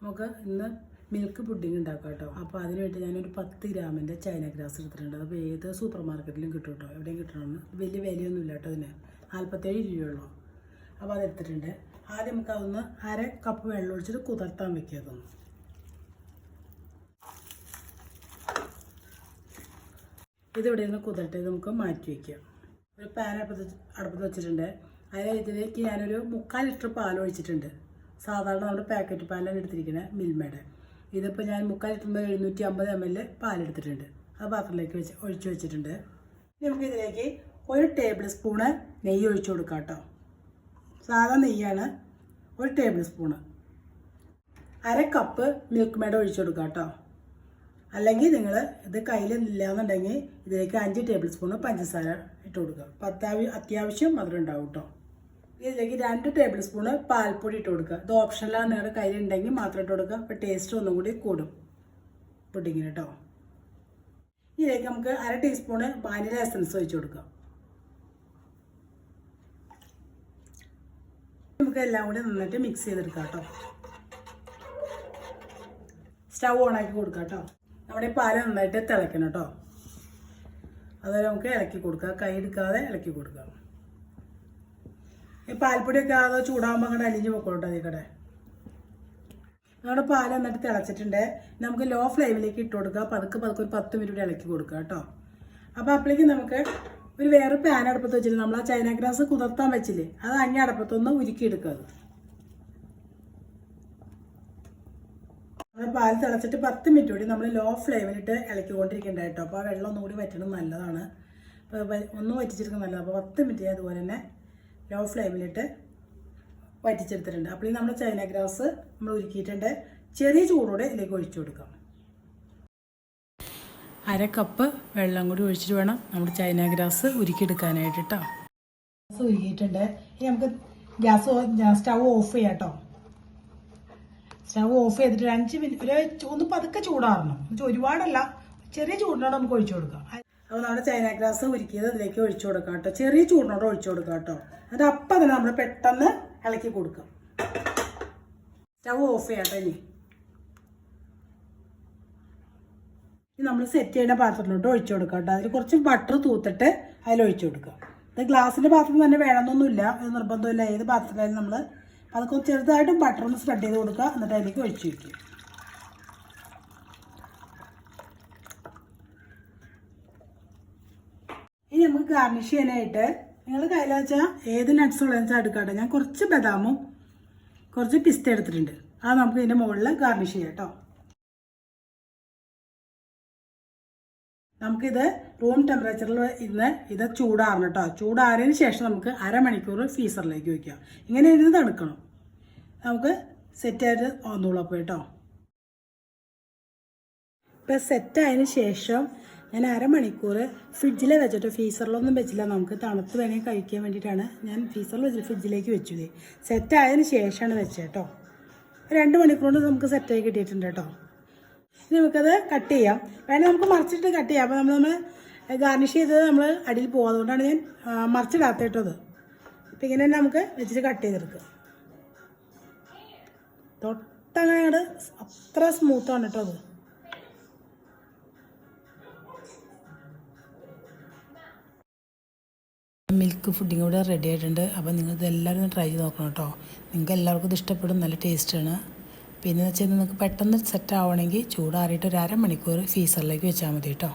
നമുക്ക് ഇന്ന് milk pudding ഉണ്ടാക്കാം കേട്ടോ. അപ്പോൾ അതിന് വേണ്ടി ഞാനൊരു 10 ഗ്രാമിൻ്റെ ചൈന ഗ്രാസ് എടുത്തിട്ടുണ്ട്. അപ്പോൾ ഏത് സൂപ്പർ മാർക്കറ്റിലും കിട്ടും കേട്ടോ, എവിടെയും കിട്ടണമെന്ന്. വലിയ വിലയൊന്നുമില്ല കേട്ടോ ഇതിന്, 47 രൂപയുള്ളൂ. അപ്പോൾ അതെടുത്തിട്ടുണ്ട്. ആദ്യം നമുക്ക് അതൊന്ന് 1/2 കപ്പ് വെള്ളം ഒഴിച്ചിട്ട് കുതിർത്താൻ വെക്കുക. അതൊന്ന് ഇതിവിടെ നിന്ന് കുതിർത്ത് നമുക്ക് മാറ്റി വയ്ക്കുക. ഒരു പാൻ അടുപ്പത്ത് വെച്ചിട്ടുണ്ട്. ഇതിലേക്ക് ഞാനൊരു 3/4 ലിറ്റർ പാൽ ഒഴിച്ചിട്ടുണ്ട്. സാധാരണ നമ്മുടെ പാക്കറ്റ് പാലാണ് എടുത്തിരിക്കുന്നത്, മിൽമയുടെ. ഇതിപ്പോൾ ഞാൻ 3/4 ലിറ്ററിൻ്റെ 750 ml പാലെടുത്തിട്ടുണ്ട്. അത് പാത്രത്തിലേക്ക് ഒഴിച്ച് വെച്ചിട്ടുണ്ട്. നമുക്ക് ഇതിലേക്ക് 1 ടേബിൾ സ്പൂണ് നെയ്യ് ഒഴിച്ചു കൊടുക്കാം കേട്ടോ. സാധാ നെയ്യാണ്. 1 table spoon. 1/2 cup milk made ഒഴിച്ചു കൊടുക്കാം കേട്ടോ. അല്ലെങ്കിൽ നിങ്ങൾ ഇത് കയ്യിലില്ല എന്നുണ്ടെങ്കിൽ ഇതിലേക്ക് 5 ടേബിൾ സ്പൂണ് പഞ്ചസാര ഇട്ട് കൊടുക്കുക. അത്യാവശ്യം മധുരം ഉണ്ടാവും കേട്ടോ. ഇതിലേക്ക് 2 ടേബിൾ സ്പൂണ് പാൽപ്പൊടി ഇട്ട് കൊടുക്കുക. ഇത് ഓപ്ഷനിലാണ്, നിങ്ങളുടെ കയ്യിലുണ്ടെങ്കിൽ മാത്രം ഇട്ട് കൊടുക്കുക. അപ്പോൾ ടേസ്റ്റ് ഒന്നും കൂടി കൂടും പുഡിങ്ങിന് കേട്ടോ. ഇതിലേക്ക് നമുക്ക് 1/2 ടീസ്പൂണ് വാനില എസൻസ് ഒഴിച്ച് കൊടുക്കാം. നമുക്ക് എല്ലാം കൂടി നന്നായിട്ട് മിക്സ് ചെയ്തെടുക്കാം കേട്ടോ. സ്റ്റൗ ഓണാക്കി കൊടുക്കാം കേട്ടോ. നമ്മുടെ പാല് നന്നായിട്ട് തിളയ്ക്കണം കേട്ടോ. അതുപോലെ നമുക്ക് ഇളക്കി കൊടുക്കാം, കൈ എടുക്കാതെ ഇളക്കി കൊടുക്കാം. ഈ പാൽപ്പൊടിയൊക്കെ അതോ ചൂടാകുമ്പോൾ അങ്ങോട്ട് അലിഞ്ഞ് പൊക്കോട്ടെ അതിക്കടെ. നമ്മുടെ പാൽ നന്നായിട്ട് തിളച്ചിട്ടുണ്ട്. നമുക്ക് ലോ ഫ്ലെയിമിലേക്ക് ഇട്ട് കൊടുക്കുക. പതുക്കെ ഒരു 10 മിനിറ്റ് ഇളക്കി കൊടുക്കുക കേട്ടോ. അപ്പോൾ അപ്പോഴേക്കും നമുക്ക് ഒരു വേറെ പാൻ അടുപ്പത്ത് വെച്ചിട്ട് നമ്മൾ ആ ചൈന ഗ്രാസ് കുതിർത്താൻ വെച്ചില്ലേ, അത് അഞ്ഞടപ്പത്തൊന്ന് ഉരുക്കിയെടുക്കുക. നമ്മുടെ പാൽ തിളച്ചിട്ട് 10 മിനിറ്റ് കൂടി നമ്മൾ ലോ ഫ്ലെയിമിലിട്ട് ഇളക്കിക്കൊണ്ടിരിക്കേണ്ട കേട്ടോ. അപ്പോൾ ആ വെള്ളം ഒന്നുകൂടി വറ്റണം, നല്ലതാണ്. അപ്പോൾ ഒന്നും വറ്റിച്ചെടുക്കുന്നത് നല്ലതാണ്. അപ്പോൾ 10 മിനിറ്റ് അതുപോലെ തന്നെ ലോ ഫ്ലെയിമിലിട്ട് വറ്റിച്ചെടുത്തിട്ടുണ്ട്. അപ്പോൾ ഈ നമ്മൾ ചൈന ഗ്രാസ് നമ്മൾ ഉരുക്കിയിട്ടുണ്ട്. ചെറിയ ചൂടോടെ ഇതിലേക്ക് ഒഴിച്ചു കൊടുക്കാം. 1/2 കപ്പ് വെള്ളം കൂടി ഒഴിച്ചിട്ട് വേണം നമ്മുടെ ചൈന ഗ്രാസ് ഉരുക്കിയെടുക്കാനായിട്ട് കേട്ടോ. ഗ്യാസ് ഉരുക്കിയിട്ടുണ്ട്. ഇനി നമുക്ക് സ്റ്റൗ ഓഫ് ചെയ്യാം കേട്ടോ. സ്റ്റൗ ഓഫ് ചെയ്തിട്ട് 5 മിനിറ്റ് ഒന്ന് പതുക്കെ ചൂടാറണം. ഒരുപാടല്ല, ചെറിയ ചൂടിനോട് നമുക്ക് ഒഴിച്ചു കൊടുക്കാം. അപ്പോൾ നമ്മുടെ ചൈന ഗ്രാസ് ഉരുക്കിയത് ഇതിലേക്ക് ഒഴിച്ചു കൊടുക്കാം കേട്ടോ. ചെറിയ ചൂടിനോട് ഒഴിച്ചു കൊടുക്കാം കേട്ടോ. എന്നിട്ട് അപ്പം തന്നെ നമ്മൾ പെട്ടെന്ന് ഇളക്കി കൊടുക്കാം. സ്റ്റൗ ഓഫ് ചെയ്യാട്ടോ. ഇനി നമ്മൾ സെറ്റ് ചെയ്യുന്ന പാത്രത്തിലോട്ട് ഒഴിച്ചു കൊടുക്കാം കേട്ടോ. അതിൽ കുറച്ച് ബട്ടർ തൂത്തിട്ട് അതിലൊഴിച്ചു കൊടുക്കുക. ഇത് ഗ്ലാസിൻ്റെ പാത്രം തന്നെ വേണമെന്നൊന്നുമില്ല, ഇത് നിർബന്ധമില്ല. ഏത് പാത്രത്തിലായാലും നമ്മൾ അതൊക്കെ ചെറുതായിട്ടും ബട്ടർ ഒന്ന് സ്പ്രെഡ് ചെയ്ത് കൊടുക്കുക. എന്നിട്ട് അതിലേക്ക് ഒഴിച്ചു വയ്ക്കുക. ഇനി നമുക്ക് ഗാർണിഷ് ചെയ്യാനായിട്ട് നിങ്ങൾ കയ്യിൽ വെച്ചാൽ ഏത് നട്ട്സ് ഉള്ളതെന്ന് വെച്ചാൽ എടുക്കാട്ടെ. ഞാൻ കുറച്ച് ബദാമും കുറച്ച് പിസ്ത എടുത്തിട്ടുണ്ട്. അത് നമുക്ക് ഇതിൻ്റെ മുകളിൽ ഗാർണിഷ് ചെയ്യാം കേട്ടോ. നമുക്കിത് റൂം ടെമ്പറേച്ചറിൽ ഇരുന്ന് ഇത് ചൂടാറണം കേട്ടോ. ചൂടാറിയതിന് ശേഷം നമുക്ക് 1/2 മണിക്കൂർ ഫ്രീസറിലേക്ക് വയ്ക്കാം. ഇങ്ങനെ ഇരുന്ന് തണുക്കണം. നമുക്ക് സെറ്റായിട്ട് വന്നോളൂ അപ്പോൾ കേട്ടോ. ഇപ്പോൾ സെറ്റായതിന് ശേഷം ഞാൻ 1/2 മണിക്കൂർ ഫ്രിഡ്ജിൽ വെച്ചിട്ട്, ഫ്രീസറിലൊന്നും വെച്ചില്ല. നമുക്ക് തണുത്ത് വേണമെങ്കിൽ കഴിക്കാൻ വേണ്ടിയിട്ടാണ് ഞാൻ ഫ്രീസറിൽ വെച്ചിട്ട് ഫ്രിഡ്ജിലേക്ക് വെച്ചത്. സെറ്റായതിന് ശേഷമാണ് വെച്ചത് കേട്ടോ. 2 മണിക്കൂർ കൊണ്ട് നമുക്ക് സെറ്റായി കിട്ടിയിട്ടുണ്ട് കേട്ടോ. ഇനി നമുക്കത് കട്ട് ചെയ്യാം. വേണമെങ്കിൽ നമുക്ക് മറിച്ചിട്ട് കട്ട് ചെയ്യാം. അപ്പോൾ നമ്മൾ ഗാർണിഷ് ചെയ്തത് നമ്മൾ അടിയിൽ പോകും. അതുകൊണ്ടാണ് ഞാൻ മറിച്ചിടാത്ത കേട്ടത്. അപ്പോൾ ഇങ്ങനെ തന്നെ നമുക്ക് വെച്ചിട്ട് കട്ട് ചെയ്തെടുക്കുക. തൊട്ടങ്ങനെ അത്ര സ്മൂത്താണ് കേട്ടോ അത്. മിൽക്ക് പുഡിംഗ് കൂടെ റെഡി ആയിട്ടുണ്ട്. അപ്പോൾ നിങ്ങൾ ഇതെല്ലാവരും ട്രൈ ചെയ്ത് നോക്കണം കേട്ടോ. നിങ്ങൾക്ക് എല്ലാവർക്കും ഇത് ഇഷ്ടപ്പെടും, നല്ല ടേസ്റ്റാണ്. പിന്നെ വെച്ചാൽ നിങ്ങൾക്ക് പെട്ടെന്ന് സെറ്റ് ആവണമെങ്കിൽ ചൂടാറിയിട്ട് ഒരു 1/2 മണിക്കൂർ ഫ്രീസറിലേക്ക് വെച്ചാൽ മതി കേട്ടോ.